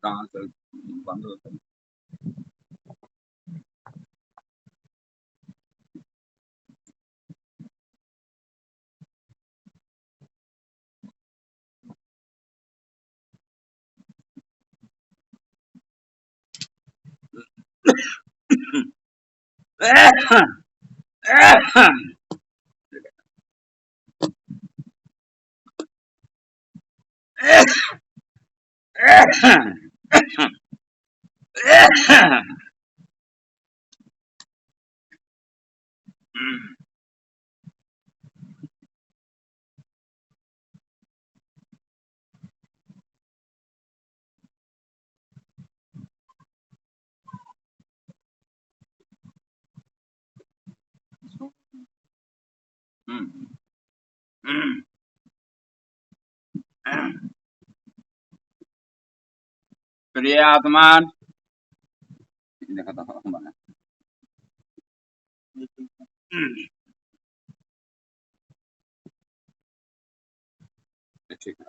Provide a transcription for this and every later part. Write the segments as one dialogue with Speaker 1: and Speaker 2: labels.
Speaker 1: कहाँ से बंद होता है? प्रिय आत्मान देखा था हमारा ठीक है।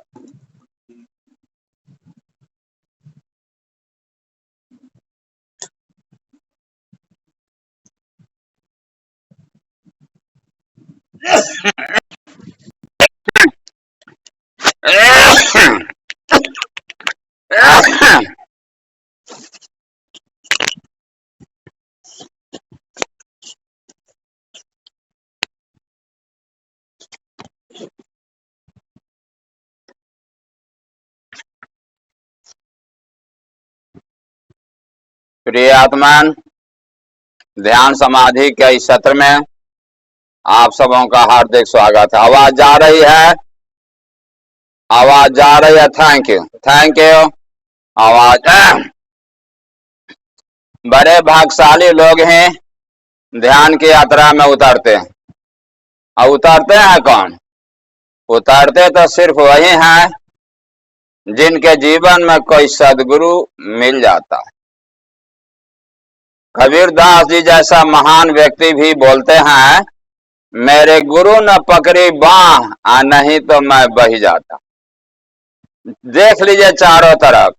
Speaker 1: प्रिय आत्मान, ध्यान समाधि के इस सत्र में आप सबों का हार्दिक स्वागत है। आवाज जा रही है? आवाज जा रही है? Thank you, thank you. आवाज बड़े भाग्यशाली लोग हैं ध्यान की यात्रा में उतरते हैं। और उतरते हैं कौन? उतरते तो सिर्फ वही हैं जिनके जीवन में कोई सदगुरु मिल जाता है। कबीरदास जी जैसा महान व्यक्ति भी बोलते हैं, मेरे गुरु न पकड़ी बाह नहीं तो मैं बह जाता। देख लीजिए चारों तरफ,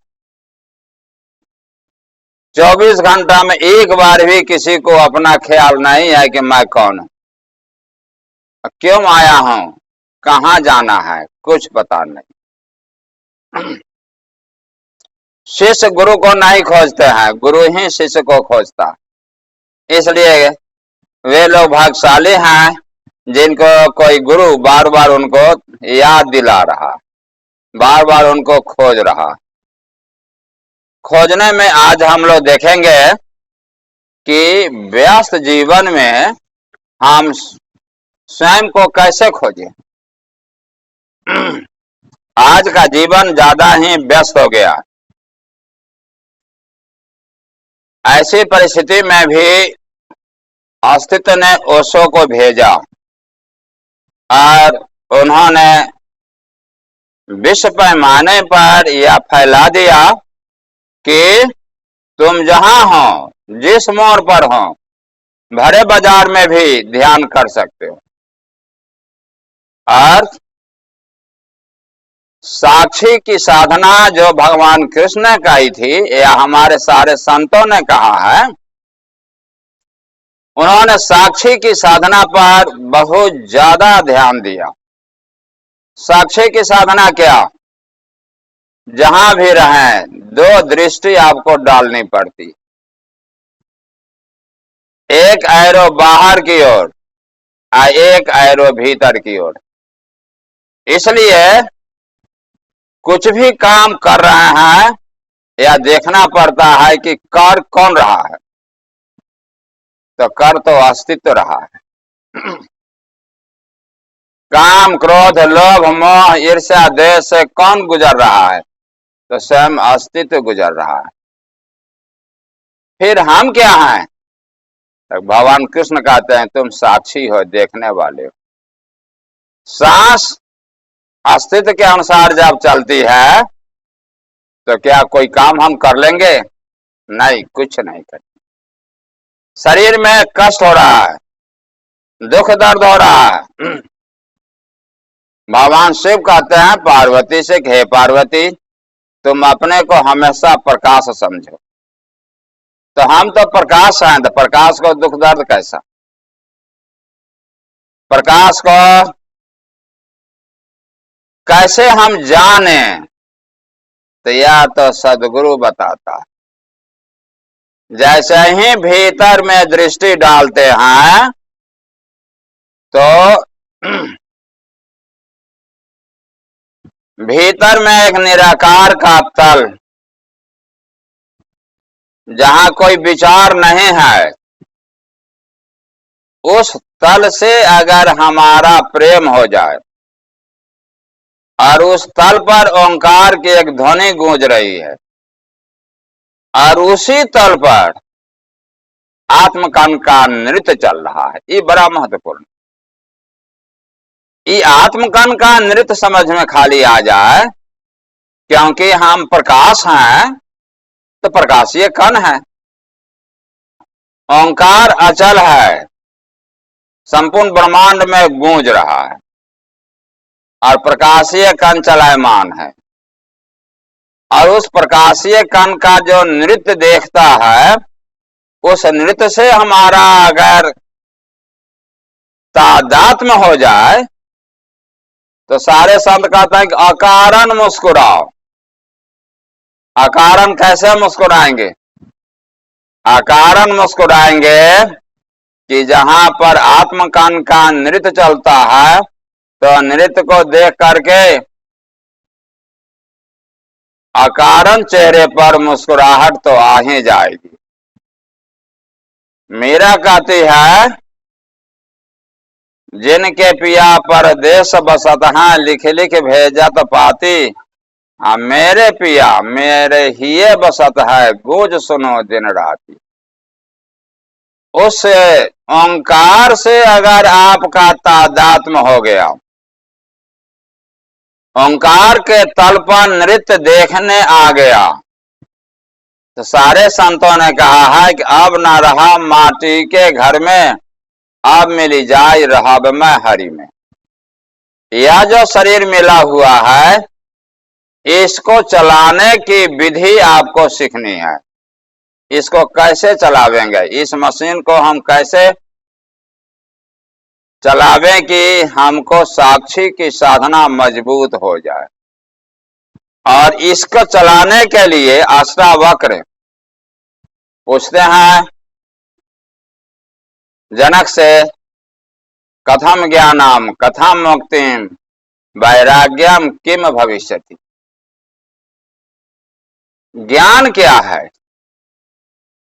Speaker 1: 24 घंटा में एक बार भी किसी को अपना ख्याल नहीं है कि मैं कौन हूं, क्यों आया हूं, कहां जाना है, कुछ पता नहीं। शिष्य गुरु को नहीं खोजते हैं, गुरु ही शिष्य को खोजता है। इसलिए वे लोग भाग्यशाली हैं जिनको कोई गुरु बार बार उनको याद दिला रहा, बार बार उनको खोज रहा। खोजने में आज हम लोग देखेंगे कि व्यस्त जीवन में हम स्वयं को कैसे खोजें। आज का जीवन ज्यादा ही व्यस्त हो गया। ऐसी परिस्थिति में भी अस्तित्व ने ओशो को भेजा और उन्होंने विश्व पैमाने पर यह फैला दिया कि तुम जहां हो, जिस मोड़ पर हो, भरे बाजार में भी ध्यान कर सकते हो। और साक्षी की साधना जो भगवान कृष्ण ने कही थी या हमारे सारे संतों ने कहा है, उन्होंने साक्षी की साधना पर बहुत ज्यादा ध्यान दिया। साक्षी की साधना क्या? जहां भी रहें दो दृष्टि आपको डालनी पड़ती, एक एरो बाहर की ओर और एक एरो भीतर की ओर। इसलिए कुछ भी काम कर रहे हैं या देखना पड़ता है कि कर कौन रहा है, तो कर तो अस्तित्व रहा है। काम, क्रोध, लोभ, मोह, ईर्ष्या, द्वेष से कौन गुजर रहा है, तो स्वयं अस्तित्व गुजर रहा है। फिर हम क्या हैं, तो भगवान कृष्ण कहते हैं तुम साक्षी हो, देखने वाले हो। सांस अस्तित्व के अनुसार जब चलती है तो क्या कोई काम हम कर लेंगे? नहीं, कुछ नहीं करेंगे। शरीर में कष्ट हो रहा है, दुख दर्द हो रहा है, भगवान शिव कहते हैं पार्वती से, हे पार्वती तुम अपने को हमेशा प्रकाश समझो। तो हम तो प्रकाश हैं, तो प्रकाश को दुख दर्द कैसा? प्रकाश को कैसे हम जाने, तो यह तो सदगुरु बताता है। जैसे ही भीतर में दृष्टि डालते हैं तो भीतर में एक निराकार का तल, जहां कोई विचार नहीं है, उस तल से अगर हमारा प्रेम हो जाए और उस तल पर ओंकार की एक ध्वनि गूंज रही है और उसी तल पर आत्मकन का नृत्य चल रहा है, ये बड़ा महत्वपूर्ण। ये आत्मकन का नृत्य समझ में खाली आ जाए, क्योंकि हम प्रकाश हैं तो प्रकाशीय कण है, ओंकार अचल है, संपूर्ण ब्रह्मांड में गूंज रहा है और प्रकाशीय कण चलायमान है। और उस प्रकाशीय कण का जो नृत्य देखता है, उस नृत्य से हमारा अगर तादात्म्य हो जाए तो सारे संत कहते हैं कि अकारण मुस्कुराओ। अकारण कैसे मुस्कुराएंगे? अकारण मुस्कुराएंगे कि जहां पर आत्मकण का नृत्य चलता है तो नृत्य को देख करके अकारण चेहरे पर मुस्कुराहट तो आ ही जाएगी। मीरा कहती है जिनके पिया परदेस बसत हैं, लिख लिख भेजत पाती, मेरे पिया मेरे हिये बसत है, गूंज सुनो दिन राती। उस ओंकार से अगर आपका तादात्म्य हो गया, ओंकार के तल पर नृत्य देखने आ गया, तो सारे संतों ने कहा है कि अब न रहा माटी के घर में, अब मिली जाए रहब मैं हरि में। यह जो शरीर मिला हुआ है, इसको चलाने की विधि आपको सीखनी है। इसको कैसे चलावेंगे, इस मशीन को हम कैसे चलावें कि हमको साक्षी की साधना मजबूत हो जाए। और इसको चलाने के लिए अष्टावक्र पूछते हैं जनक से, कथम ज्ञानम कथम मुक्तिम वैराग्यम किम भविष्यति। ज्ञान क्या है?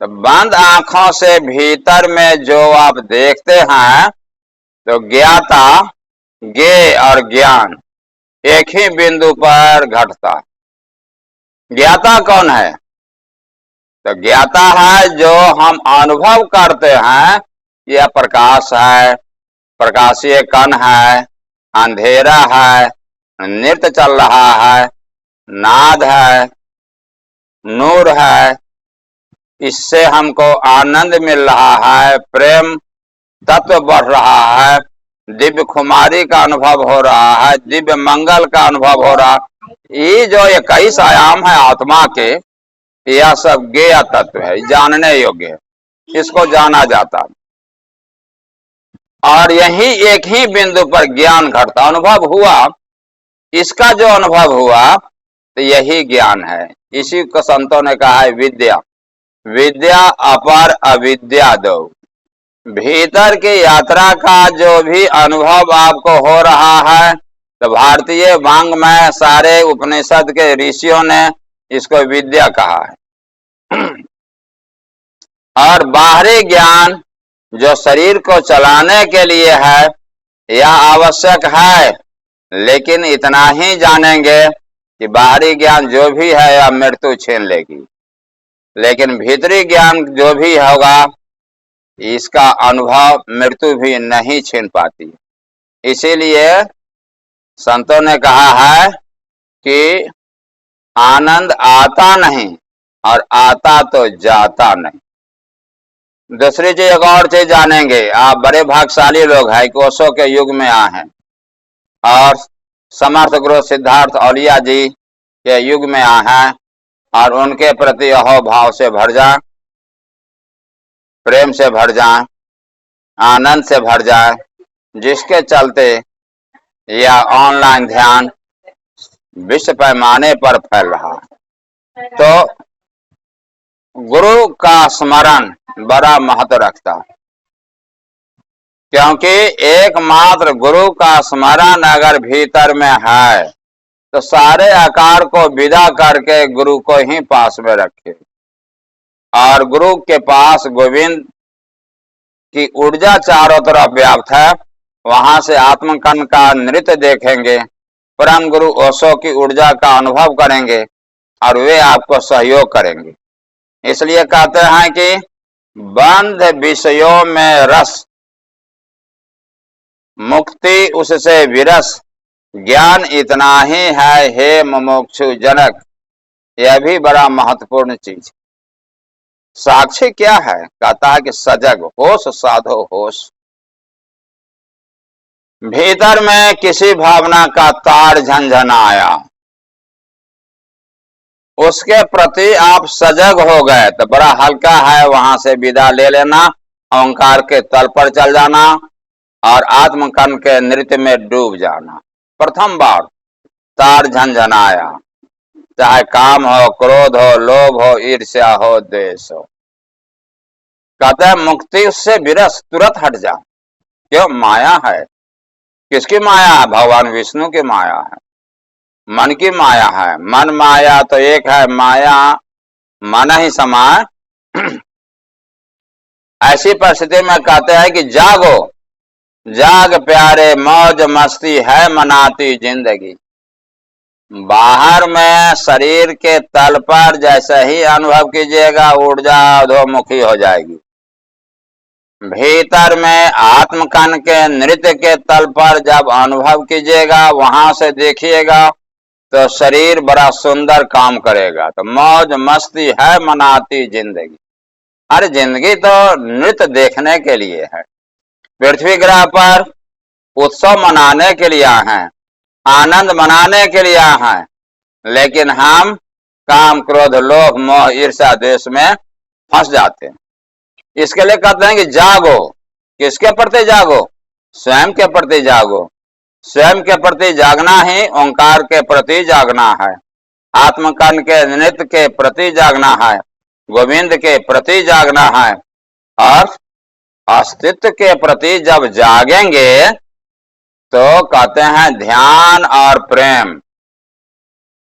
Speaker 1: तो बंद आंखों से भीतर में जो आप देखते हैं, तो ज्ञाता, ज्ञेय और ज्ञान एक ही बिंदु पर घटता। ज्ञाता कौन है? तो ज्ञाता है जो हम अनुभव करते हैं, यह प्रकाश है, प्रकाशीय कण है, अंधेरा है, नृत्य चल रहा है, नाद है, नूर है, इससे हमको आनंद मिल रहा है, प्रेम तत्व बढ़ रहा है, दिव्य खुमारी का अनुभव हो रहा है, दिव्य मंगल का अनुभव हो रहा है। ये जो 21 आयाम है आत्मा के, यह सब ज्ञेय तत्व है, जानने योग्य है, इसको जाना जाता है। और यही एक ही बिंदु पर ज्ञान घटता, अनुभव हुआ। इसका जो अनुभव हुआ तो यही ज्ञान है। इसी को संतों ने कहा है विद्या। विद्या अपर अविद्या दो। भीतर की यात्रा का जो भी अनुभव आपको हो रहा है, तो भारतीय वांग में सारे उपनिषद के ऋषियों ने इसको विद्या कहा है। और बाहरी ज्ञान जो शरीर को चलाने के लिए है, यह आवश्यक है, लेकिन इतना ही जानेंगे कि बाहरी ज्ञान जो भी है यह मृत्यु छीन लेगी, लेकिन भीतरी ज्ञान जो भी होगा इसका अनुभव मृत्यु भी नहीं छीन पाती। इसीलिए संतों ने कहा है कि आनंद आता नहीं और आता तो जाता नहीं। दूसरी चीज, एक और चीज जानेंगे, आप बड़े भाग्यशाली लोग हैं कि ओशो के युग में आए हैं और समर्थ गुरु सिद्धार्थ औलिया जी के युग में आए हैं, और उनके प्रति अहोभाव से भर जाए, प्रेम से भर जाए, आनंद से भर जाए, जिसके चलते यह ऑनलाइन ध्यान विश्व पैमाने पर फैल रहा है। तो गुरु का स्मरण बड़ा महत्व रखता है, क्योंकि एकमात्र गुरु का स्मरण अगर भीतर में है तो सारे आकार को विदा करके गुरु को ही पास में रखे। और गुरु के पास गोविंद की ऊर्जा चारों तरफ व्याप्त है, वहां से आत्मकन का नृत्य देखेंगे, परम गुरु ओशो की ऊर्जा का अनुभव करेंगे और वे आपको सहयोग करेंगे। इसलिए कहते हैं कि बंध विषयों में रस, मुक्ति उससे विरस, ज्ञान इतना ही है हे मुमुक्षु जनक। यह भी बड़ा महत्वपूर्ण चीज। साक्षी क्या है? कहता है कि सजग होश साधो होश। भीतर में किसी भावना का तार झंझनाया, उसके प्रति आप सजग हो गए तो बड़ा हल्का है, वहां से विदा ले लेना, ओंकार के तल पर चल जाना और आत्मकन के नृत्य में डूब जाना। प्रथम बार तार झंझनाया, चाहे काम हो, क्रोध हो, लोभ हो, ईर्ष्या हो, द्वेष हो, कहते हैं मुक्ति उससे विरस, तुरंत हट जा। क्यों? माया है। किसकी माया है? भगवान विष्णु की माया है, मन की माया है। मन माया तो एक है, माया मन ही समाय। ऐसी परिस्थिति में कहते हैं कि जागो, जाग प्यारे, मौज मस्ती है मनाती जिंदगी। बाहर में शरीर के तल पर जैसे ही अनुभव कीजिएगा, ऊर्जा अधोमुखी हो जाएगी। भीतर में आत्मकन के नृत्य के तल पर जब अनुभव कीजिएगा, वहां से देखिएगा तो शरीर बड़ा सुंदर काम करेगा। तो मौज मस्ती है मनाती जिंदगी। अरे जिंदगी तो नृत्य देखने के लिए है। पृथ्वी ग्रह पर उत्सव मनाने के लिए हैं, आनंद मनाने के लिए हैं, लेकिन हम काम क्रोध लोभ मोह ईर्ष्या द्वेष में फंस जाते हैं। इसके लिए कहते हैं कि जागो। किसके प्रति जागो? स्वयं के प्रति जागो। स्वयं के प्रति जागना ही ओंकार के प्रति जागना है, आत्मकन के नृत्य के प्रति जागना है, गोविंद के प्रति जागना है। और अस्तित्व के प्रति जब जागेंगे तो कहते हैं ध्यान और प्रेम,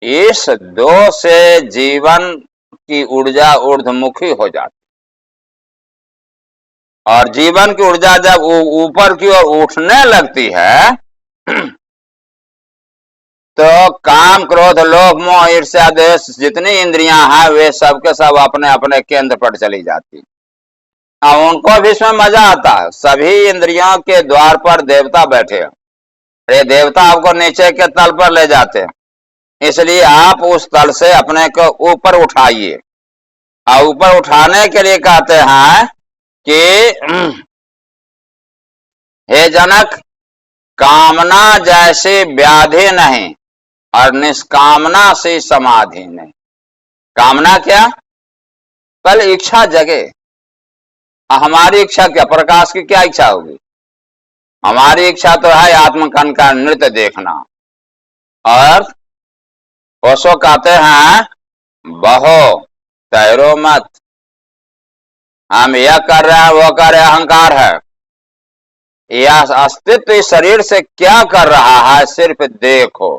Speaker 1: इस दो से जीवन की ऊर्जा ऊर्ध्वमुखी हो जाती। और जीवन की ऊर्जा जब ऊपर की ओर उठने लगती है तो काम क्रोध लोभ मोह ईर्ष्या द्वेष जितनी इंद्रियां हैं वे सब के सब अपने अपने केंद्र पर चली जाती। अब उनको भी इसमें मजा आता है। सभी इंद्रियों के द्वार पर देवता बैठे हैं। ये देवता आपको नीचे के तल पर ले जाते हैं, इसलिए आप उस तल से अपने को ऊपर उठाइए। और ऊपर उठाने के लिए कहते हैं कि हे जनक, कामना जैसी व्याधि नहीं और निष्कामना से समाधि नहीं। कामना क्या? कल इच्छा जगे। हमारी इच्छा क्या? प्रकाश की क्या इच्छा होगी? हमारी इच्छा तो है आत्मकन का नृत्य देखना। और ओशो कहते हैं बहो, तैरो मत, हम यह कर रहे हैं वो कर रहे, अहंकार है। यह अस्तित्व इस शरीर से क्या कर रहा है सिर्फ देखो,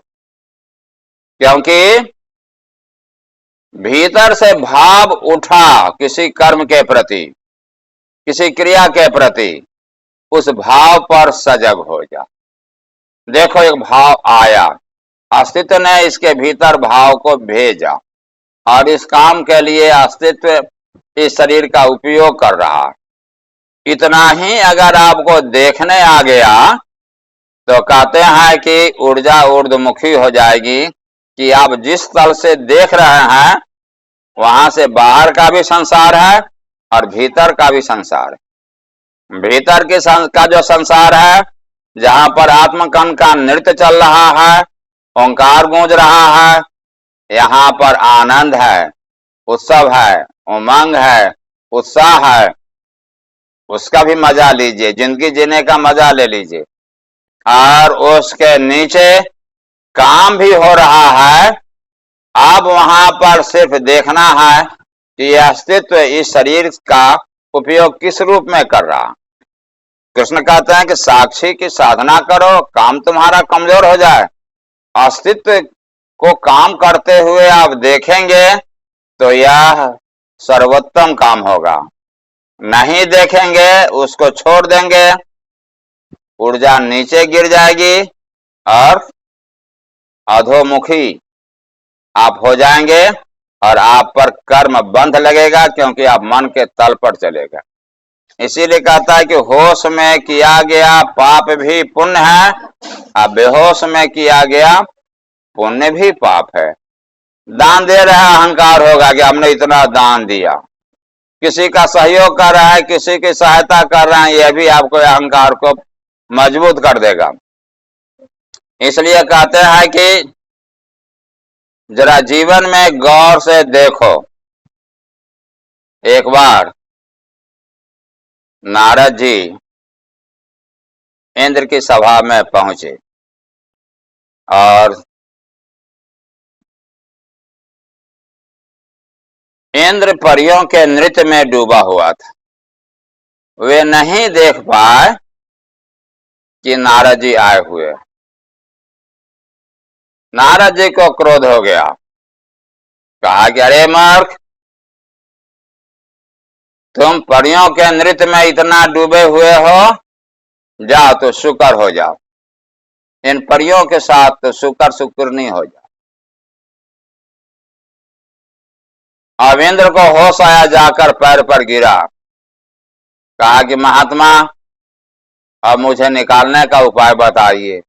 Speaker 1: क्योंकि भीतर से भाव उठा किसी कर्म के प्रति, किसी क्रिया के प्रति, उस भाव पर सजग हो जा। देखो एक भाव आया, अस्तित्व ने इसके भीतर भाव को भेजा और इस काम के लिए अस्तित्व इस शरीर का उपयोग कर रहा। इतना ही अगर आपको देखने आ गया तो कहते हैं कि ऊर्जा ऊर्ध्वमुखी हो जाएगी, कि आप जिस तल से देख रहे हैं वहां से बाहर का भी संसार है और भीतर का भी संसार है। भीतर के का जो संसार है, जहां पर आत्मकण का नृत्य चल रहा है, ओंकार गूंज रहा है, यहाँ पर आनंद है, उत्सव है, उमंग है, उत्साह है, उसका भी मजा लीजिए, जिंदगी जीने का मजा ले लीजिए। और उसके नीचे काम भी हो रहा है। अब वहां पर सिर्फ देखना है कि यह अस्तित्व इस शरीर का उपयोग किस रूप में कर रहा। कृष्ण कहते हैं कि साक्षी की साधना करो, काम तुम्हारा कमजोर हो जाए। अस्तित्व को काम करते हुए आप देखेंगे तो यह सर्वोत्तम काम होगा। नहीं देखेंगे, उसको छोड़ देंगे, ऊर्जा नीचे गिर जाएगी और अधोमुखी आप हो जाएंगे और आप पर कर्म बंध लगेगा, क्योंकि आप मन के तल पर चलेगा। इसीलिए कहता है कि होश में किया गया पाप भी पुण्य है और बेहोश में किया गया पुण्य भी पाप है। दान दे रहा अहंकार होगा कि हमने इतना दान दिया, किसी का सहयोग कर रहा है, किसी की सहायता कर रहा है, यह भी आपको अहंकार को मजबूत कर देगा। इसलिए कहते हैं कि जरा जीवन में गौर से देखो। एक बार नारद जी इंद्र की सभा में पहुंचे और इंद्र परियों के नृत्य में डूबा हुआ था। वे नहीं देख पाए कि नारद जी आए हुए। नारद जी को क्रोध हो गया, कहा कि अरे मूर्ख, तुम परियों के नृत्य में इतना डूबे हुए हो, जाओ तो शुकर हो जाओ, इन परियों के साथ तो शुकर नहीं हो जाओ। अब इंद्र को होश आया, जाकर पैर पर गिरा, कहा कि महात्मा अब मुझे निकालने का उपाय बताइए।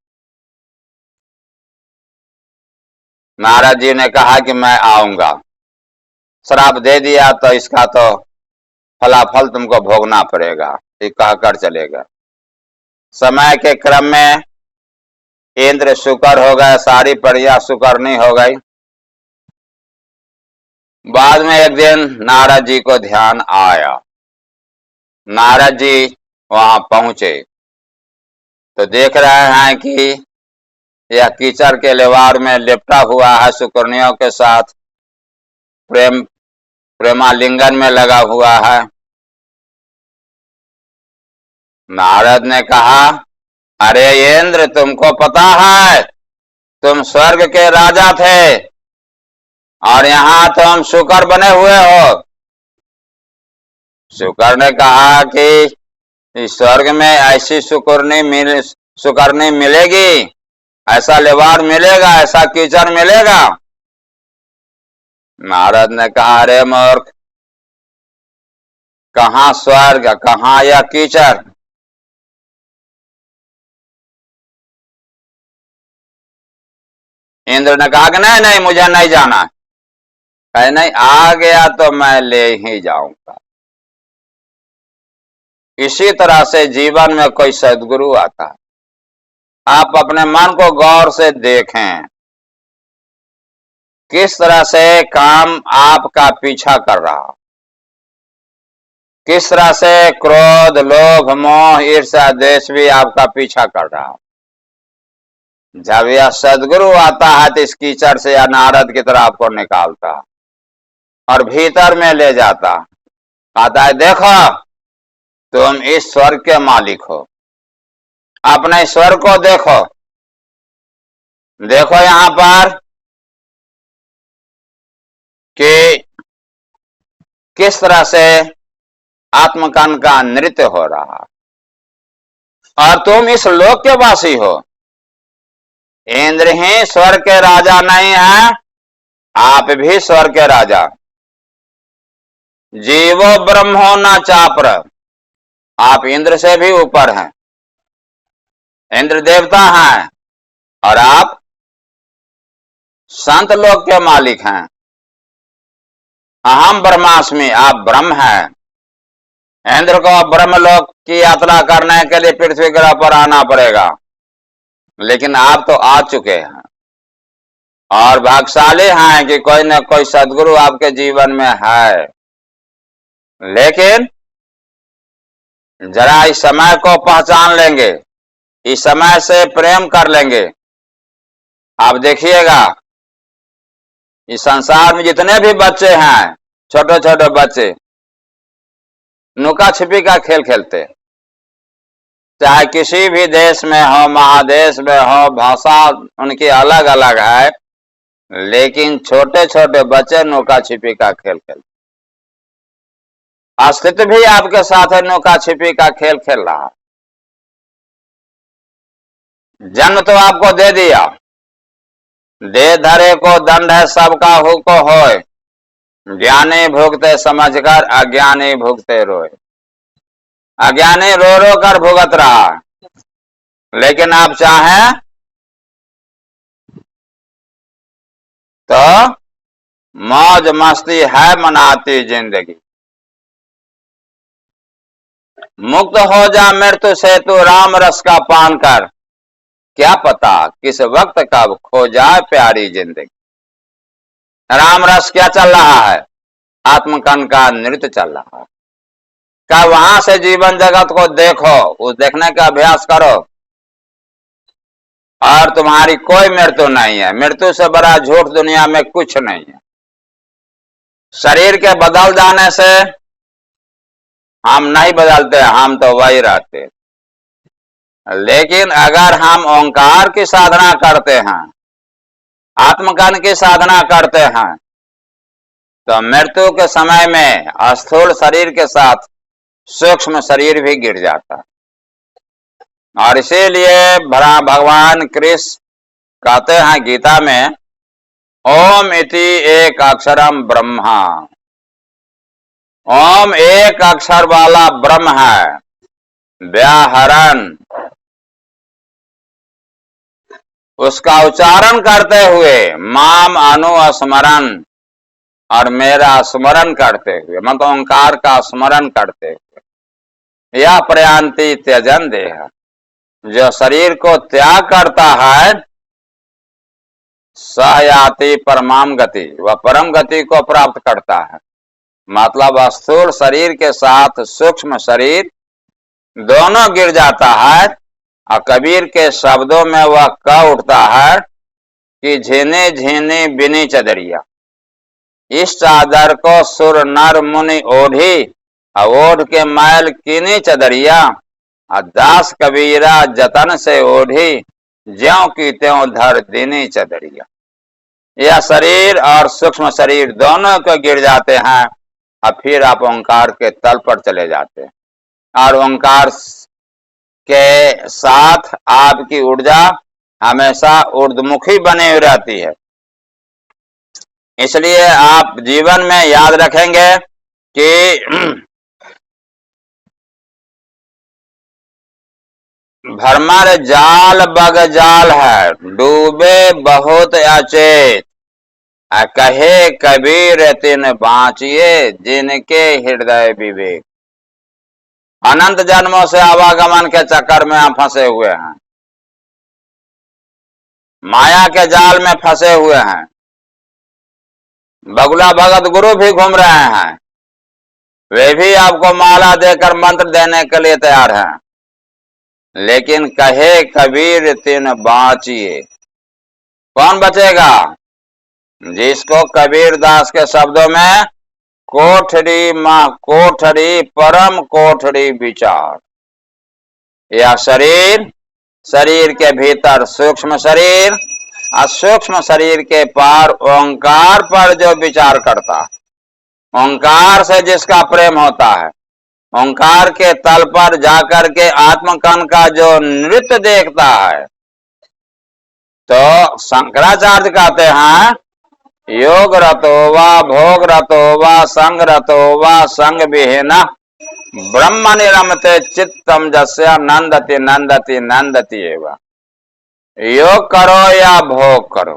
Speaker 1: नारद जी ने कहा कि मैं आऊंगा। श्राप दे दिया तो इसका तो फलाफल तुमको भोगना पड़ेगा, ये कहकर चलेगा। समय के क्रम में इंद्र शुकर हो गए, सारी परियां शुकर नहीं हो गई। बाद में एक दिन नारद जी को ध्यान आया। नारद जी वहां पहुंचे तो देख रहे हैं कि यह कीचड़ के लेवार में लिपटा हुआ है, शुकर्णियों के साथ प्रेमालिंगन में लगा हुआ है। नारद ने कहा, अरे इंद्र, तुमको पता है तुम स्वर्ग के राजा थे और यहाँ तुम शुकर बने हुए हो। शुकर ने कहा कि स्वर्ग में ऐसी शुकरनी मिलेगी, ऐसा लेवार मिलेगा, ऐसा कीचड़ मिलेगा। नारद ने कहा, अरे मूर्ख, कहाँ स्वर्ग, कहाँ यह कीचड़। इंद्र ने कहा कि नहीं नहीं, मुझे नहीं जाना। कहे नहीं, आ गया तो मैं ले ही जाऊंगा। इसी तरह से जीवन में कोई सद्गुरु आता है, आप अपने मन को गौर से देखें, किस तरह से काम आपका पीछा कर रहा, किस तरह से क्रोध, लोभ, मोह, ईर्ष्या, द्वेष भी आपका पीछा कर रहा। जब यह सदगुरु आता है तो इस कीचड़ से या नारद की तरह आपको निकालता और भीतर में ले जाता, कहता है देखो तुम इस स्वर्ग के मालिक हो, अपने स्वर्ग को देखो, देखो यहां पर कि किस तरह से आत्मकन का नृत्य हो रहा, और तुम इस लोक के वासी हो। इंद्र ही स्वर्ग के राजा नहीं है, आप भी स्वर्ग के राजा। जीवो ब्रह्मो न चापर, आप इंद्र से भी ऊपर हैं, इंद्र देवता हैं, और आप संत लोक के मालिक हैं। अहम ब्रह्मास्मि, आप ब्रह्म हैं। इंद्र को ब्रह्मलोक की यात्रा करने के लिए पृथ्वी ग्रह पर आना पड़ेगा, लेकिन आप तो आ चुके हैं और भाग्यशाली हैं कि कोई न कोई सदगुरु आपके जीवन में है। लेकिन जरा इस समय को पहचान लेंगे, इस समय से प्रेम कर लेंगे। आप देखिएगा इस संसार में जितने भी बच्चे हैं, छोटे छोटे बच्चे नुका छिपी का खेल खेलते, चाहे किसी भी देश में हो, महादेश में हो, भाषा उनकी अलग अलग है, लेकिन छोटे छोटे बच्चे नुका छिपी का खेल खेलते। अस्तित्व भी आपके साथ है, नुका छिपी का खेल खेल रहा। जन्म तो आपको दे दिया, दे धरे को दंड है सबका हुको होए, ज्ञानी भुगते समझकर अज्ञानी भुगते रोए। अज्ञानी रो रो कर भुगत रहा, लेकिन आप चाहें तो मौज मस्ती है मनाती जिंदगी। मुक्त हो जा मृत्यु से तू राम रस का पान कर, क्या पता किस वक्त कब खो जाए प्यारी जिंदगी। राम रस क्या चल रहा है? आत्मकन का नृत्य चल रहा है। क्या वहां से जीवन जगत को देखो, उस देखने का अभ्यास करो, और तुम्हारी कोई मृत्यु नहीं है। मृत्यु से बड़ा झूठ दुनिया में कुछ नहीं है। शरीर के बदल जाने से हम नहीं बदलते, हम तो वही रहते। लेकिन अगर हम ओंकार की साधना करते हैं, आत्मज्ञान की साधना करते हैं, तो मृत्यु के समय में स्थूल शरीर के साथ सूक्ष्म शरीर भी गिर जाता है। और इसीलिए भगवान कृष्ण कहते हैं गीता में, ओम इति एक अक्षरम ब्रह्मा। ओम एक अक्षर वाला ब्रह्म है, व्याहरण उसका उच्चारण करते हुए माम अनुस्मरण, और मेरा स्मरण करते हुए, मतलब ओंकार का स्मरण करते हुए, यह प्रयांति त्यजन देह, जो शरीर को त्याग करता है सहयाति परमाम गति, वह परम गति को प्राप्त करता है। मतलब स्थूल शरीर के साथ सूक्ष्म शरीर दोनों गिर जाता है, और कबीर के शब्दों में वह कह उठता है कि झीनी झीनी बिनी चदरिया, इस चादर को सुर नर मुनि ओढ़ी, ओढ़ के मैल कीनी चदरिया, दास कबीरा जतन से ओढ़ी, ज्यों की त्यों धर दीनी चदरिया। यह शरीर और सूक्ष्म शरीर दोनों को गिर जाते हैं, और फिर आप ओंकार के तल पर चले जाते हैं, और ओंकार के साथ आपकी ऊर्जा हमेशा ऊर्ध्वमुखी बनी हुई रहती है। इसलिए आप जीवन में याद रखेंगे कि भरमर जाल बग जाल है, डूबे बहुत अचेत, कहे कबीर तिन बाँचिए जिनके हृदय विवेक। अनंत जन्मों से आवागमन के चक्कर में हम फंसे हुए हैं, माया के जाल में फंसे हुए हैं। बगुला भगत गुरु भी घूम रहे हैं, वे भी आपको माला देकर मंत्र देने के लिए तैयार हैं, लेकिन कहे कबीर तिन बाँचिए। कौन बचेगा? जिसको कबीर दास के शब्दों में कोठरी माँ कोठरी परम कोठरी विचार, यह शरीर, शरीर के भीतर सूक्ष्म शरीर और सूक्ष्म शरीर के पार ओंकार पर जो विचार करता, ओंकार से जिसका प्रेम होता है, ओंकार के तल पर जाकर के आत्मकन का जो नृत्य देखता है, तो शंकराचार्य कहते हैं योग रतो वा भोग रतो वा संग रतो वा संग विहीन ब्रह्म निरमते चित्तम जस्य नंदति नंदति नंदति एवं। योग करो या भोग करो,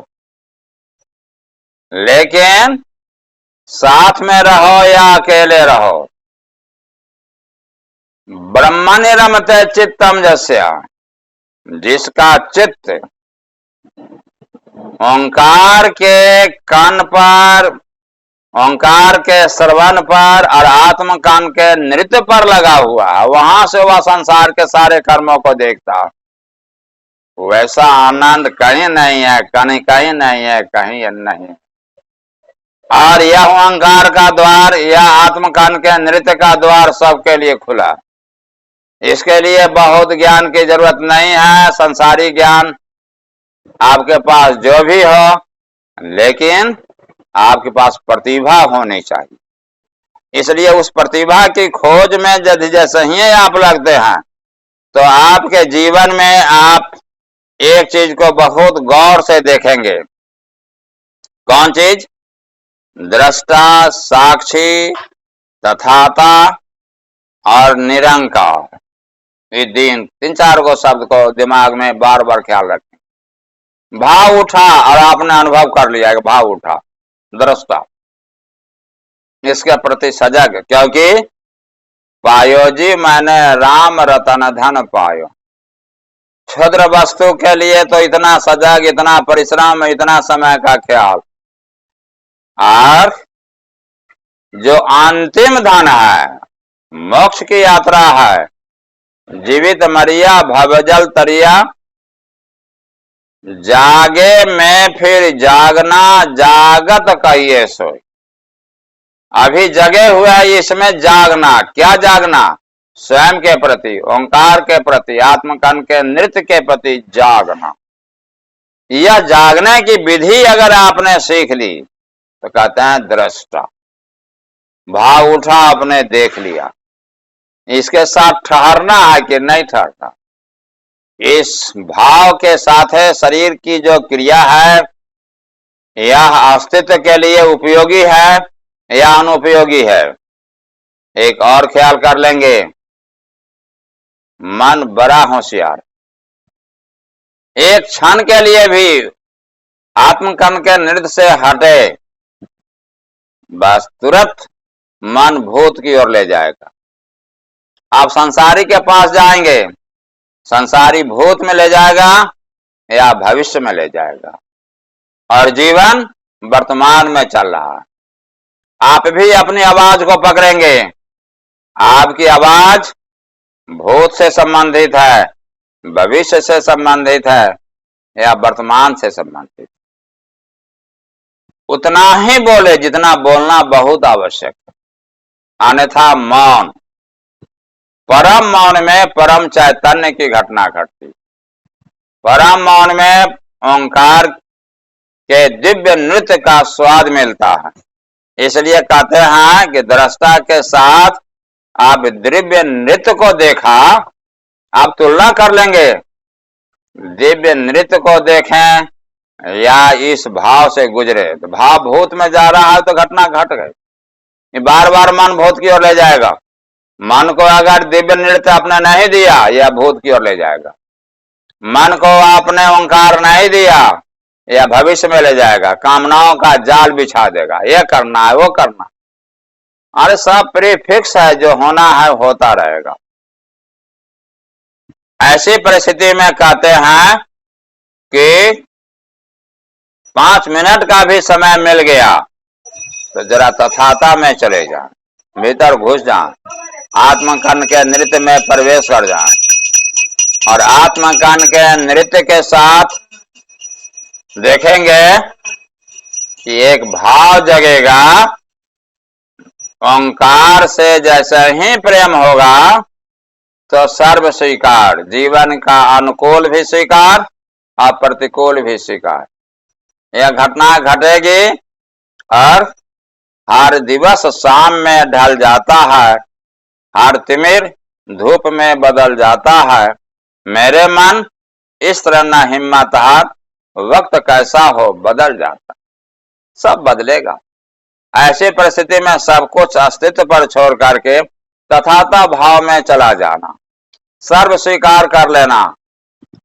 Speaker 1: लेकिन साथ में रहो या अकेले रहो, ब्रह्म निरमते चित्तम जस्य, जिसका चित्त ओंकार के कान पर, ओंकार के श्रवण पर और आत्म कान के नृत्य पर लगा हुआ, वहां से वह संसार के सारे कर्मों को देखता। वैसा आनंद कहीं नहीं है, कहीं नहीं है, कहीं नहीं। और यह ओंकार का द्वार, यह आत्म कान के नृत्य का द्वार सबके लिए खुला। इसके लिए बहुत ज्ञान की जरूरत नहीं है, संसारी ज्ञान आपके पास जो भी हो, लेकिन आपके पास प्रतिभा होनी चाहिए। इसलिए उस प्रतिभा की खोज में यदि जैसे ही आप लगते हैं, तो आपके जीवन में आप एक चीज को बहुत गौर से देखेंगे। कौन चीज? दृष्टा, साक्षी, तथाता और निरंकार। ये तीन चार को शब्द को दिमाग में बार बार ख्याल रखें। भाव उठा और आपने अनुभव कर लिया कि भाव उठा, दृष्टा, इसके प्रति सजग, क्योंकि पायो जी मैंने राम रतन धन पायो। क्षुद्र वस्तु के लिए तो इतना सजग, इतना परिश्रम, इतना समय का ख्याल, और जो अंतिम धन है, मोक्ष की यात्रा है, जीवित मरिया भवजल तरिया, जागे में फिर जागना, जागत कहिए सोई। अभी जगे हुए है, इसमें जागना। क्या जागना? स्वयं के प्रति, ओंकार के प्रति, आत्मकन के नृत्य के प्रति जागना। यह जागने की विधि अगर आपने सीख ली तो कहते हैं दृष्टा। भाव उठा, आपने देख लिया, इसके साथ ठहरना है कि नहीं ठहरना। इस भाव के साथ है शरीर की जो क्रिया है, यह अस्तित्व के लिए उपयोगी है या अनुपयोगी है। एक और ख्याल कर लेंगे, मन बड़ा होशियार, एक क्षण के लिए भी आत्मकन के नृत्य से हटे, बस तुरंत मन भूत की ओर ले जाएगा। आप संसारी के पास जाएंगे, संसारी भूत में ले जाएगा या भविष्य में ले जाएगा, और जीवन वर्तमान में चल रहा है। आप भी अपनी आवाज को पकड़ेंगे, आपकी आवाज भूत से संबंधित है, भविष्य से संबंधित है या वर्तमान से संबंधित। उतना ही बोले जितना बोलना बहुत आवश्यक है, अन्यथा मौन, परम मौन में परम चैतन्य की घटना घटती। परम मौन में ओंकार के दिव्य नृत्य का स्वाद मिलता है। इसलिए कहते हैं कि दृष्टा के साथ आप दिव्य नृत्य को देखा, आप तुलना कर लेंगे, दिव्य नृत्य को देखें या इस भाव से गुजरे। तो भाव भूत में जा रहा है तो घटना घट गई, बार बार मन भूत की ओर ले जाएगा। मन को अगर दिव्य नृत्य आपने नहीं दिया, यह भूत की ओर ले जाएगा। मन को आपने ओंकार नहीं दिया, यह भविष्य में ले जाएगा, कामनाओं का जाल बिछा देगा, यह करना है, वो करना। अरे सब प्रीफिक्स है, जो होना है होता रहेगा। ऐसी परिस्थिति में कहते हैं कि 5 मिनट का भी समय मिल गया तो जरा तथाता में चले जाएं, भीतर घुस जाएं, आत्मकन के नृत्य में प्रवेश कर जाएं। और आत्मकान के नृत्य के साथ देखेंगे कि एक भाव जगेगा। ओंकार से जैसे ही प्रेम होगा तो सर्व स्वीकार, जीवन का अनुकूल भी स्वीकार और प्रतिकूल भी स्वीकार। यह घटना घटेगी और हर दिवस शाम में ढल जाता है, हर तिमिर धूप में बदल जाता है। मेरे मन इस तरह न हिम्मत हार, वक्त कैसा हो बदल जाता, सब बदलेगा। ऐसी परिस्थिति में सब कुछ अस्तित्व पर छोड़ करके तथाता भाव में चला जाना, सर्व स्वीकार कर लेना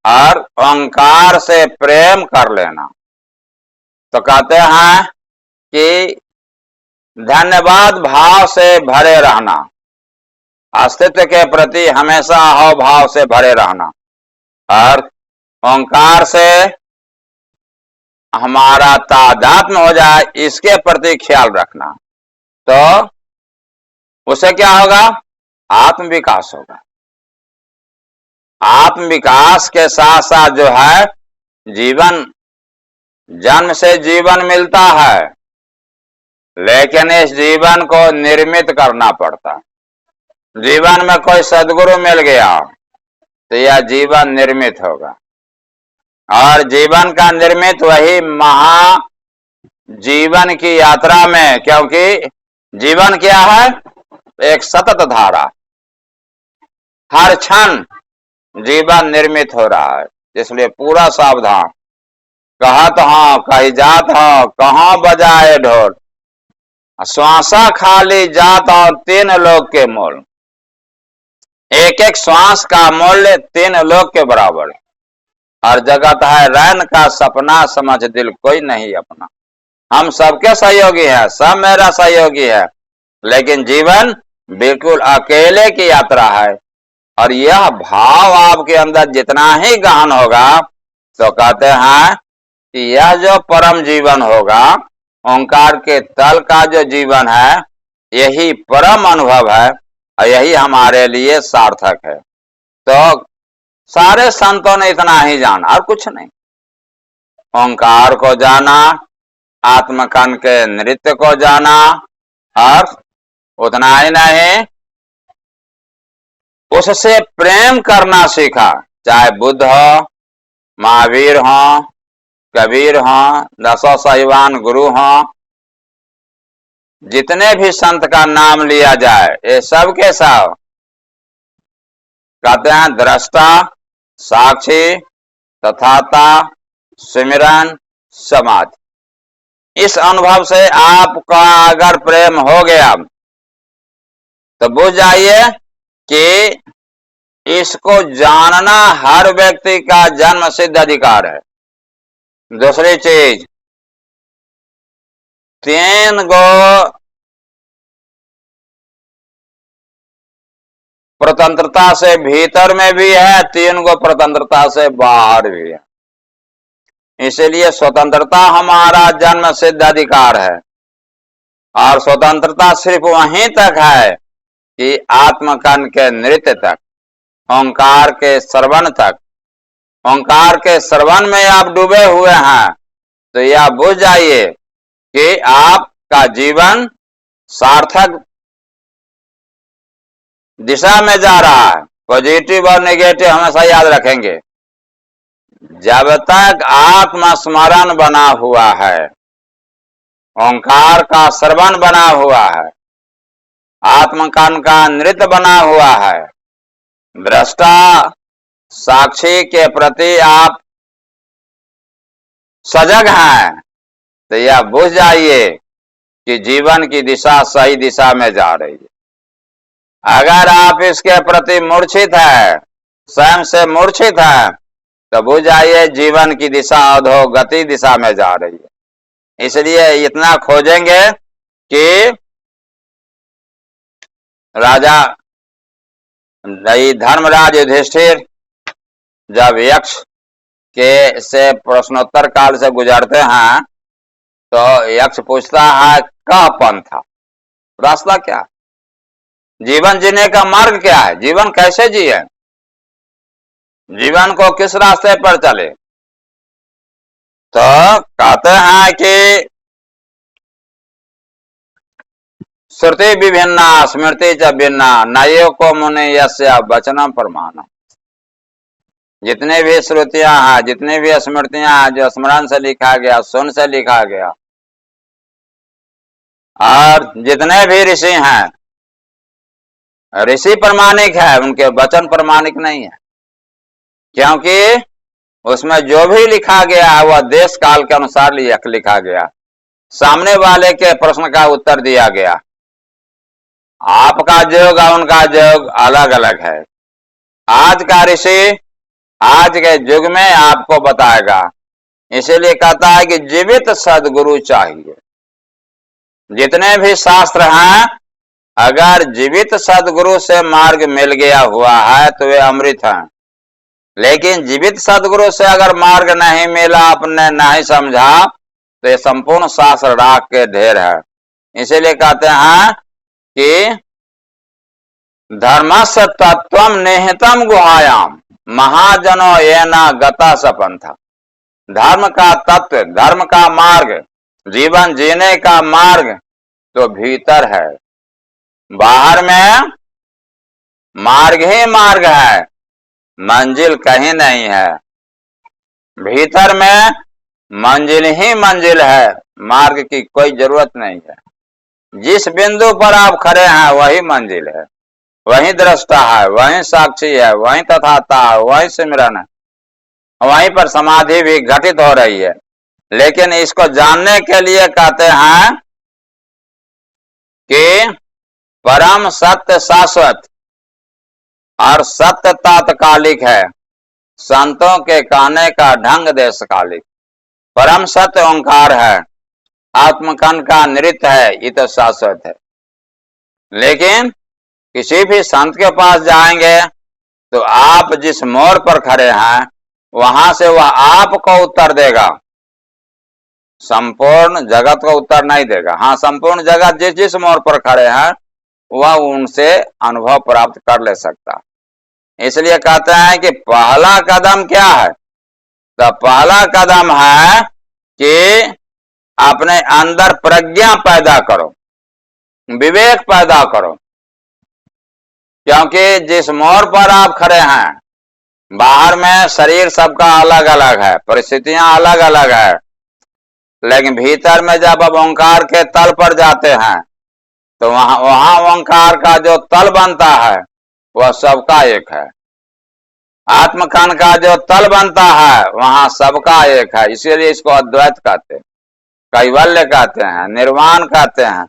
Speaker 1: और ओंकार से प्रेम कर लेना। तो कहते हैं कि धन्यवाद भाव से भरे रहना, अस्तित्व के प्रति हमेशा अहो भाव से भरे रहना और ओंकार से हमारा तादात्म्य हो जाए इसके प्रति ख्याल रखना। तो उसे क्या होगा? आत्म विकास होगा। आत्म विकास के साथ साथ जो है जीवन, जन्म से जीवन मिलता है, लेकिन इस जीवन को निर्मित करना पड़ता है। जीवन में कोई सदगुरु मिल गया तो यह जीवन निर्मित होगा और जीवन का निर्मित वही महा जीवन की यात्रा में, क्योंकि जीवन क्या है? एक सतत धारा, हर क्षण जीवन निर्मित हो रहा है। इसलिए पूरा सावधान। कहत हाँ कही जात हाँ, कहाँ बजाए ढोल, श्वासा खाली जात और 3 लोग के मोल। एक एक श्वास का मूल्य 3 लोग के बराबर है। हर जगत है रैन का सपना, समझ दिल कोई नहीं अपना। हम सबके सहयोगी हैं, सब मेरा सहयोगी है, लेकिन जीवन बिल्कुल अकेले की यात्रा है। और यह भाव आपके अंदर जितना ही गहन होगा तो कहते हैं कि यह जो परम जीवन होगा, ओंकार के तल का जो जीवन है, यही परम अनुभव है और यही हमारे लिए सार्थक है। तो सारे संतों ने इतना ही जाना और कुछ नहीं। ओंकार को जाना, आत्मकान के नृत्य को जाना और उतना ही नहीं, उससे प्रेम करना सीखा। चाहे बुद्ध हो, महावीर हो, कबीर हो, 10 साहिबान गुरु हो, जितने भी संत का नाम लिया जाए, ये सब के सब कहते हैं दृष्टा, साक्षी, तथाता, सिमरन, समाधि। इस अनुभव से आपका अगर प्रेम हो गया तो बुझ जाइए कि इसको जानना हर व्यक्ति का जन्म सिद्ध अधिकार है। दूसरी चीज, 3 गो स्वतंत्रता से भीतर में भी है, 3 गो स्वतंत्रता से बाहर भी है। इसलिए स्वतंत्रता हमारा जन्म सिद्ध अधिकार है और स्वतंत्रता सिर्फ वहीं तक है कि आत्मकान के नृत्य तक, ओंकार के श्रवण तक। ओंकार के श्रवण में आप डूबे हुए हैं तो यह बुझ जाइए कि आपका जीवन सार्थक दिशा में जा रहा है। पॉजिटिव और नेगेटिव हमेशा याद रखेंगे। जब तक आत्मस्मरण बना हुआ है, ओंकार का श्रवण बना हुआ है, आत्मकान का नृत्य बना हुआ है, दृष्टा साक्षी के प्रति आप सजग हैं, तो यह बुझ जाइए कि जीवन की दिशा सही दिशा में जा रही है। अगर आप इसके प्रति मूर्छित है, स्वयं से मूर्छित है, तो बुझ जाइए जीवन की दिशा अधोगति दिशा में जा रही है। इसलिए इतना खोजेंगे कि राजा धर्मराज युधिष्ठिर जब यक्ष के से प्रश्नोत्तर काल से गुजरते हैं तो यक्ष पूछता है कह पंथा, रास्ता क्या, जीवन जीने का मार्ग क्या है, जीवन कैसे जिए। जीवन को किस रास्ते पर चले। तो कहते हैं कि श्रुति विभिन्ना स्मृति च भिन्ना नयो को मुनि यस्य वचनम प्रमाणम। जितने भी श्रुतियां हैं, जितनी भी स्मृतियां हैं, जो स्मरण से लिखा गया, सुन से लिखा गया, और जितने भी ऋषि हैं, ऋषि प्रमाणिक है, उनके वचन प्रमाणिक नहीं है। क्योंकि उसमें जो भी लिखा गया है वह देश काल के अनुसार लिखा गया, सामने वाले के प्रश्न का उत्तर दिया गया। आपका योग और उनका योग अलग अलग है। आज का ऋषि आज के युग में आपको बताएगा, इसीलिए कहता है कि जीवित सदगुरु चाहिए। जितने भी शास्त्र हैं, अगर जीवित सदगुरु से मार्ग मिल गया हुआ है तो वे अमृत हैं। लेकिन जीवित सदगुरु से अगर मार्ग नहीं मिला, आपने नहीं समझा, तो ये संपूर्ण शास्त्र राख के ढेर है। इसीलिए कहते हैं कि धर्मस्य तत्वम निहितम गुहायाम महाजनो येना गता सपंथा। धर्म का तत्व, धर्म का मार्ग, जीवन जीने का मार्ग तो भीतर है। बाहर में मार्ग ही मार्ग है, मंजिल कहीं नहीं है। भीतर में मंजिल ही मंजिल है, मार्ग की कोई जरूरत नहीं है। जिस बिंदु पर आप खड़े हैं वही मंजिल है, वही दृष्टा है, वही साक्षी है, वही तथाता है, वही सिमरन है, वहीं पर समाधि भी घटित हो रही है। लेकिन इसको जानने के लिए कहते हैं कि परम सत्य शाश्वत और सत्य तात्कालिक है, संतों के कहने का ढंग देशकालिक। परम सत्य ओंकार है, आत्मकन का नृत्य है, ये तो शाश्वत है। लेकिन किसी भी संत के पास जाएंगे तो आप जिस मोड़ पर खड़े हैं वहां से वह आपको उत्तर देगा, संपूर्ण जगत को उत्तर नहीं देगा। हाँ, संपूर्ण जगत जिस जिस मोड़ पर खड़े हैं वह उनसे अनुभव प्राप्त कर ले सकता। इसलिए कहते हैं कि पहला कदम क्या है? तो पहला कदम है कि अपने अंदर प्रज्ञा पैदा करो, विवेक पैदा करो। क्योंकि जिस मोड़ पर आप खड़े हैं, बाहर में शरीर सबका अलग अलग है, परिस्थितियां अलग अलग है, लेकिन भीतर में जब आप ओंकार के तल पर जाते हैं तो वहां ओंकार का जो तल बनता है वह सबका एक है। आत्मकन का जो तल बनता है वहां सबका एक है। इसीलिए इसको अद्वैत कहते हैं, कैवल्य कहते हैं, निर्वाण कहते हैं,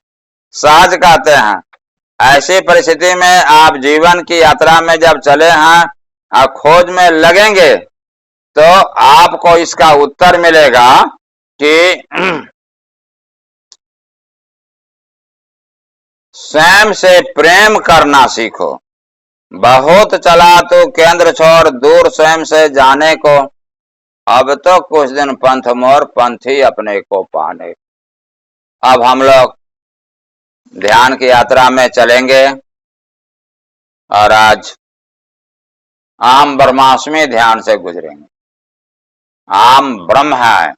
Speaker 1: सहज कहते हैं। ऐसी परिस्थिति में आप जीवन की यात्रा में जब चले हैं और खोज में लगेंगे तो आपको इसका उत्तर मिलेगा कि स्वयं से प्रेम करना सीखो। बहुत चला तो केंद्र छोड़ दूर स्वयं से जाने को, अब तो कुछ दिन पंथ मोर पंथी अपने को पाने। अब हम लोग ध्यान की यात्रा में चलेंगे और आज आम ब्रह्माष्टमी ध्यान से गुजरेंगे। आम ब्रह्म है,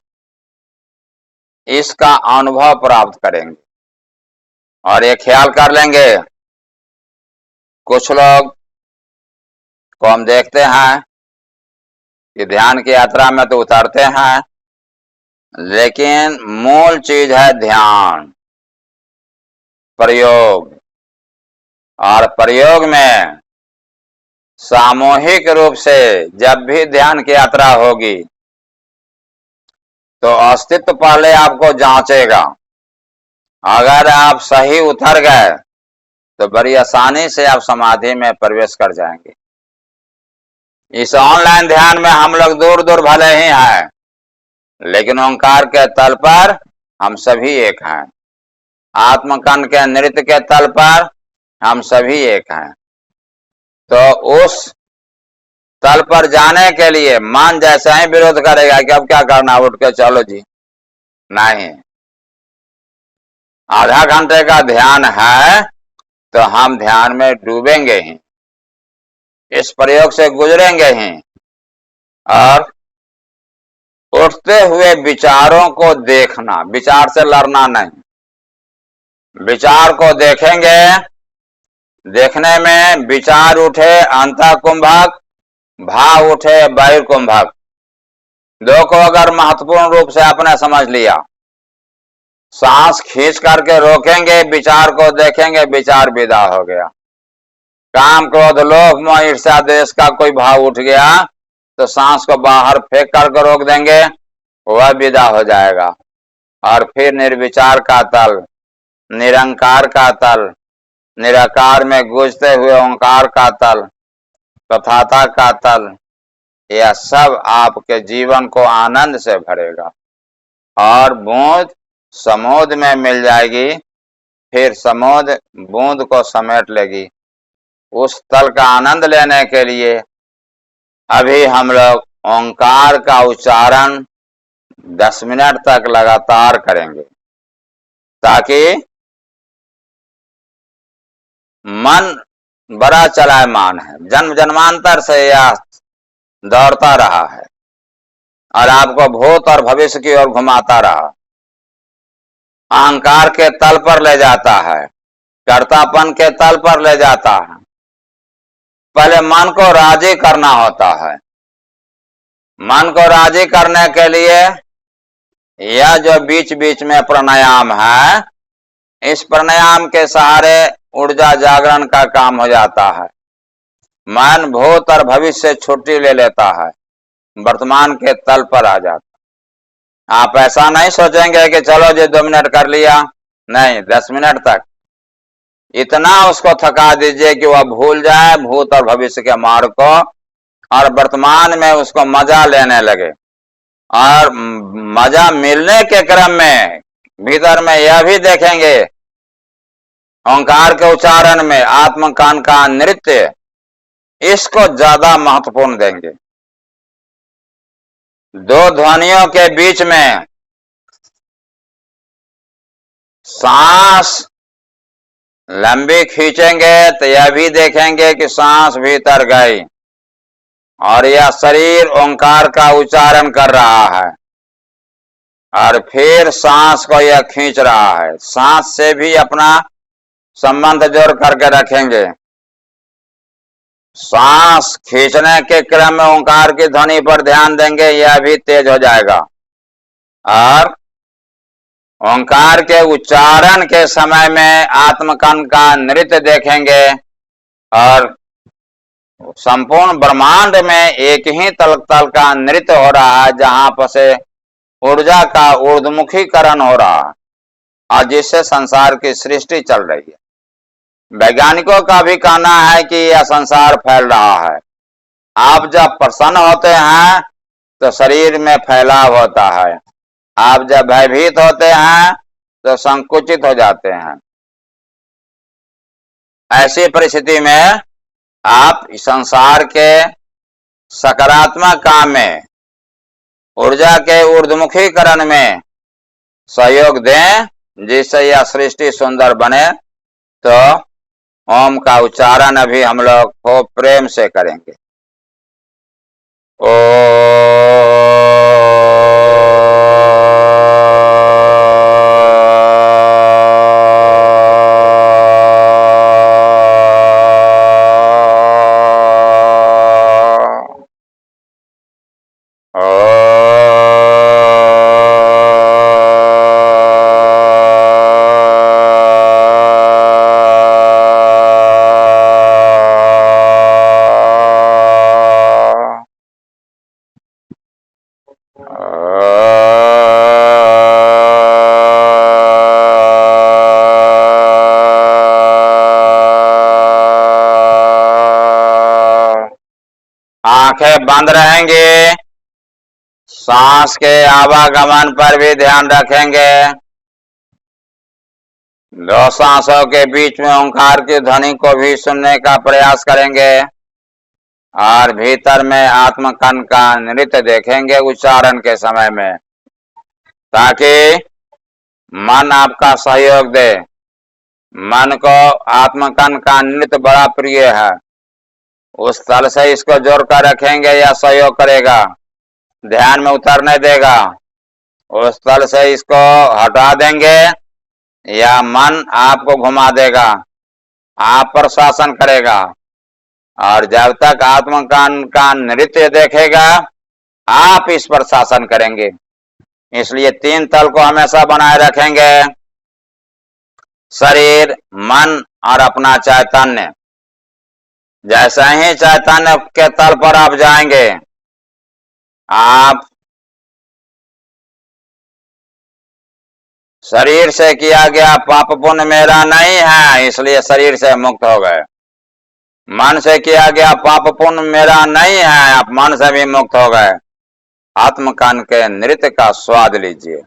Speaker 1: इसका अनुभव प्राप्त करेंगे। और ये ख्याल कर लेंगे, कुछ लोग को हम देखते हैं कि ध्यान की यात्रा में तो उतरते हैं, लेकिन मूल चीज है ध्यान, प्रयोग। और प्रयोग में सामूहिक रूप से जब भी ध्यान की यात्रा होगी तो अस्तित्व पहले आपको जांचेगा। अगर आप सही उतर गए तो बड़ी आसानी से आप समाधि में प्रवेश कर जाएंगे। इस ऑनलाइन ध्यान में हम लोग दूर दूर भले ही हैं, लेकिन ओंकार के तल पर हम सभी एक हैं। आत्मकन के नृत्य के तल पर हम सभी एक हैं। तो उस तल पर जाने के लिए मन जैसा ही विरोध करेगा कि अब क्या करना, उठ के चलो जी, नहीं। आधा घंटे का ध्यान है तो हम ध्यान में डूबेंगे ही, इस प्रयोग से गुजरेंगे ही। और उठते हुए विचारों को देखना, विचार से लड़ना नहीं, विचार को देखेंगे। देखने में विचार उठे अंतः कुंभक, भाव उठे बहिर्कुंभक। दो को अगर महत्वपूर्ण रूप से आपने समझ लिया, सांस खींच करके रोकेंगे, विचार को देखेंगे, विचार विदा हो गया। काम क्रोध लोभ मोह ईर्ष्या द्वेष का कोई भाव उठ गया तो सांस को बाहर फेंक करके रोक देंगे, वह विदा हो जाएगा। और फिर निर्विचार का तल, निरंकार का तल, निराकार में गूंजते हुए ओंकार का तल, तथाता का तल, यह सब आपके जीवन को आनंद से भरेगा। और बूंद समुद्र में मिल जाएगी, फिर समुद्र बूंद को समेट लेगी। उस तल का आनंद लेने के लिए अभी हम लोग ओंकार का उच्चारण 10 मिनट तक लगातार करेंगे, ताकि मन बड़ा चलायमान है, जन्म जन्मांतर से यह दौड़ता रहा है और आपको भूत और भविष्य की ओर घुमाता रहा, अहंकार के तल पर ले जाता है, कर्तापन के तल पर ले जाता है। पहले मन को राजी करना होता है। मन को राजी करने के लिए यह जो बीच बीच में प्राणायाम है, इस प्राणायाम के सहारे ऊर्जा जागरण का काम हो जाता है। मन भूत और भविष्य से छुट्टी ले लेता है, वर्तमान के तल पर आ जाता है। आप ऐसा नहीं सोचेंगे कि चलो जी 2 मिनट कर लिया, नहीं, 10 मिनट तक इतना उसको थका दीजिए कि वह भूल जाए भूत और भविष्य के मार्ग को और वर्तमान में उसको मजा लेने लगे। और मजा मिलने के क्रम में भीतर में यह भी देखेंगे, ओंकार के उच्चारण में आत्मकान का नृत्य, इसको ज्यादा महत्वपूर्ण देंगे। दो ध्वनियों के बीच में सांस लंबी खींचेंगे तो यह भी देखेंगे कि सांस भीतर गई और यह शरीर ओंकार का उच्चारण कर रहा है, और फिर सांस को यह खींच रहा है। सांस से भी अपना संबंध जोड़ करके रखेंगे। सांस खींचने के क्रम में ओंकार की ध्वनि पर ध्यान देंगे, यह भी तेज हो जाएगा। और ओंकार के उच्चारण के समय में आत्मकन का नृत्य देखेंगे और संपूर्ण ब्रह्मांड में एक ही तल का नृत्य हो रहा है, जहां पर से ऊर्जा का ऊर्ध्वमुखीकरण हो रहा है और जिससे संसार की सृष्टि चल रही है। वैज्ञानिकों का भी कहना है कि यह संसार फैल रहा है। आप जब प्रसन्न होते हैं तो शरीर में फैलाव होता है, आप जब भयभीत होते हैं तो संकुचित हो जाते हैं। ऐसी परिस्थिति में आप संसार के सकारात्मक काम में, ऊर्जा के ऊर्ध्वमुखीकरण में सहयोग दें, जिससे यह सृष्टि सुंदर बने। तो ओम का उच्चारण अभी हम लोग खूब प्रेम से करेंगे। आंखें बंद रहेंगे, सांस के आवागमन पर भी ध्यान रखेंगे। 2 सांसों के बीच में ओंकार की ध्वनि को भी सुनने का प्रयास करेंगे और भीतर में आत्मकन का नृत्य देखेंगे उच्चारण के समय में, ताकि मन आपका सहयोग दे। मन को आत्मकन का नृत्य बड़ा प्रिय है। उस तल से इसको जोड़कर रखेंगे या सहयोग करेगा, ध्यान में उतरने देगा। उस तल से इसको हटा देंगे या मन आपको घुमा देगा, आप पर शासन करेगा। और जब तक आत्मकान का नृत्य देखेगा आप इस पर शासन करेंगे। इसलिए तीन तल को हमेशा बनाए रखेंगे, शरीर, मन और अपना चैतन्य। जैसे ही चैतन्य के तल पर आप जाएंगे, आप शरीर से किया गया पाप पुण्य मेरा नहीं है, इसलिए शरीर से मुक्त हो गए। मन से किया गया पाप पुण्य मेरा नहीं है, आप मन से भी मुक्त हो गए। आत्मकान के नृत्य का स्वाद लीजिए।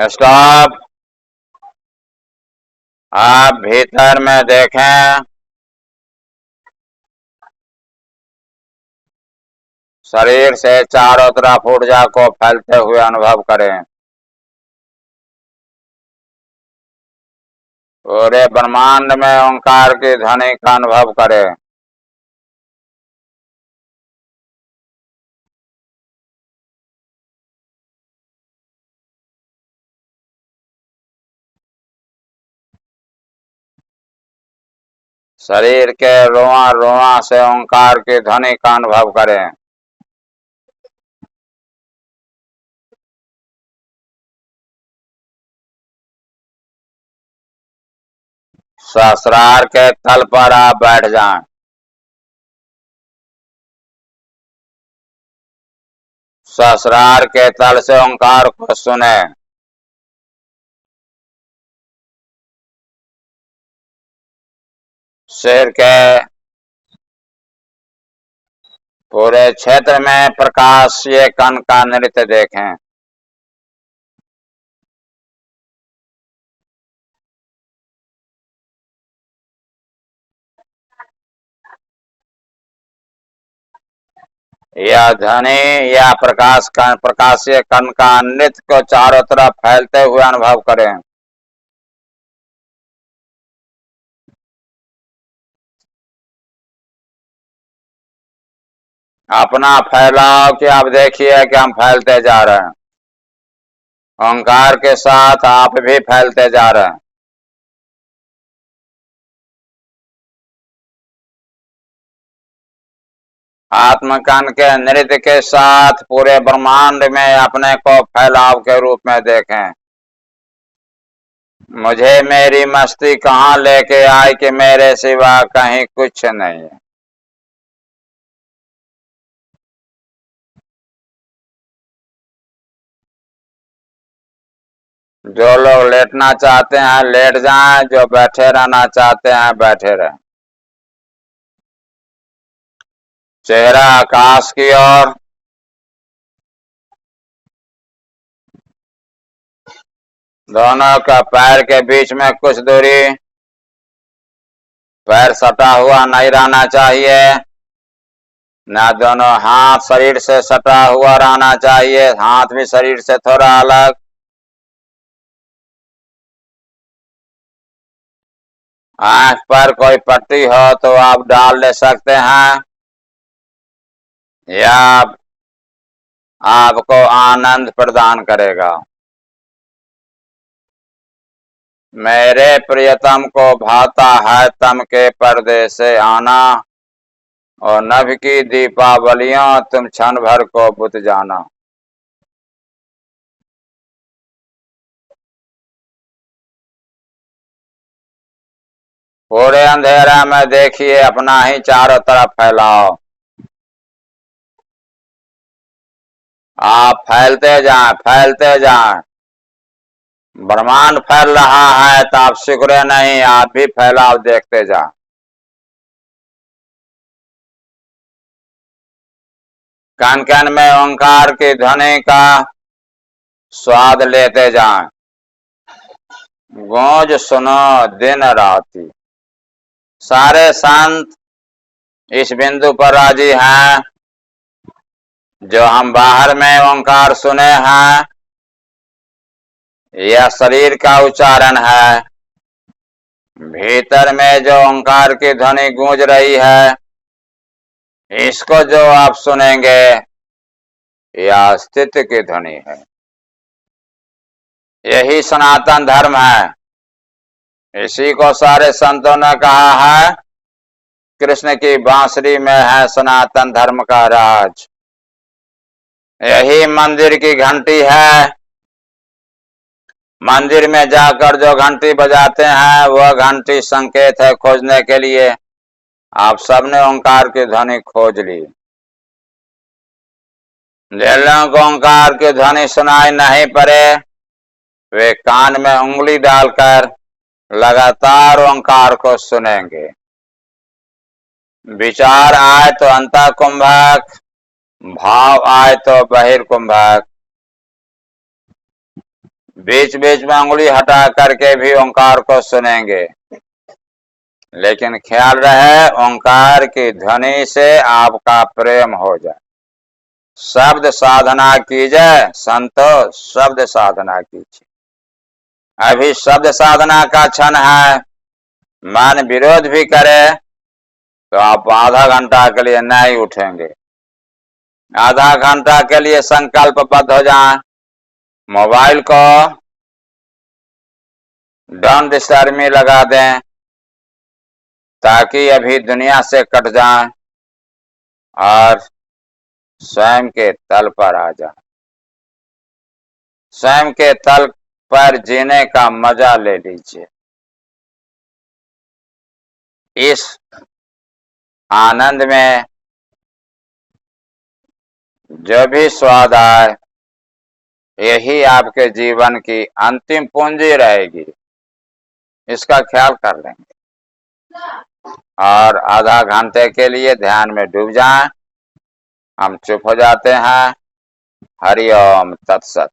Speaker 1: स्टॉप। आप भीतर में देखें, शरीर से चारों तरफ ऊर्जा को फैलते हुए अनुभव करें। पूरे ब्रह्मांड में ओंकार की ध्वनि का अनुभव करें। शरीर के रोआ रोआ से ओंकार की ध्वनि का अनुभव करें। सहस्रार के तल पर आप बैठ जाएं। सहस्रार के तल से ओंकार को सुने। सिर के पूरे क्षेत्र में प्रकाश ये कण का नृत्य देखें। यह ध्वनि या प्रकाशीय कण का नृत्य को चारों तरफ फैलते हुए अनुभव करें। अपना फैलाव कि आप देखिए कि हम फैलते जा रहे हैं। ओंकार के साथ आप भी फैलते जा रहे हैं। आत्मकण के नृत्य के साथ पूरे ब्रह्मांड में अपने को फैलाव के रूप में देखें। मुझे मेरी मस्ती कहाँ लेके आई कि मेरे सिवा कहीं कुछ नहीं है। जो लोग लेटना चाहते हैं लेट जाएं, जो बैठे रहना चाहते हैं बैठे रहें। चेहरा आकाश की ओर, दोनों का पैर के बीच में कुछ दूरी, पैर सटा हुआ नहीं रहना चाहिए, ना दोनों हाथ शरीर से सटा हुआ रहना चाहिए, हाथ भी शरीर से थोड़ा अलग। आंख पर कोई पट्टी हो तो आप डाल ले सकते हैं, या आपको आनंद प्रदान करेगा। मेरे प्रियतम को भाता है तम के पर्दे से आना, और नभ की दीपावलियों तुम क्षण भर को बुझ जाना। पूरे अंधेरा में देखिए, अपना ही चारों तरफ फैलाओ। आप फैलते जाएं, फैलते जाएं। ब्रह्मांड फैल रहा है तो आप शुक्र नहीं, आप भी फैलाव देखते जा। कण कण में ओंकार की ध्वनि का स्वाद लेते जाएं। गूंज सुनो दिन राति। सारे संत इस बिंदु पर राजी हैं, जो हम बाहर में ओंकार सुने हैं यह शरीर का उच्चारण है, भीतर में जो ओंकार की ध्वनि गूंज रही है इसको जो आप सुनेंगे यह अस्तित्व की ध्वनि है। यही सनातन धर्म है। इसी को सारे संतों ने कहा है, कृष्ण की बांसुरी में है सनातन धर्म का राज। यही मंदिर की घंटी है। मंदिर में जाकर जो घंटी बजाते हैं वह घंटी संकेत है खोजने के लिए। आप सबने ओंकार की ध्वनि खोज ली। जिन लोगों को ओंकार की ध्वनि सुनाई नहीं पड़े वे कान में उंगली डालकर लगातार ओंकार को सुनेंगे। विचार आए तो अंतः कुंभक, भाव आए तो बहिर्कुंभक। बीच बीच में उंगली हटा करके भी ओंकार को सुनेंगे, लेकिन ख्याल रहे ओंकार की ध्वनि से आपका प्रेम हो जाए। शब्द साधना कीजिए संतो, शब्द साधना कीजिए। अभी शब्द साधना का क्षण है। मन विरोध भी करे तो आप आधा घंटा के लिए नहीं उठेंगे। आधा घंटा के लिए संकल्पबद्ध हो जाएं। मोबाइल को डोंट डिस्टर्ब में लगा दें ताकि अभी दुनिया से कट जाएं और स्वयं के तल पर आ जाएं। स्वयं के तल पर जीने का मजा ले लीजिए। इस आनंद में जो भी स्वाद आए यही आपके जीवन की अंतिम पूंजी रहेगी। इसका ख्याल कर लेंगे और आधा घंटे के लिए ध्यान में डूब जाएं। हम चुप हो जाते हैं। हरि ओम तत्सत।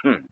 Speaker 1: हम्म।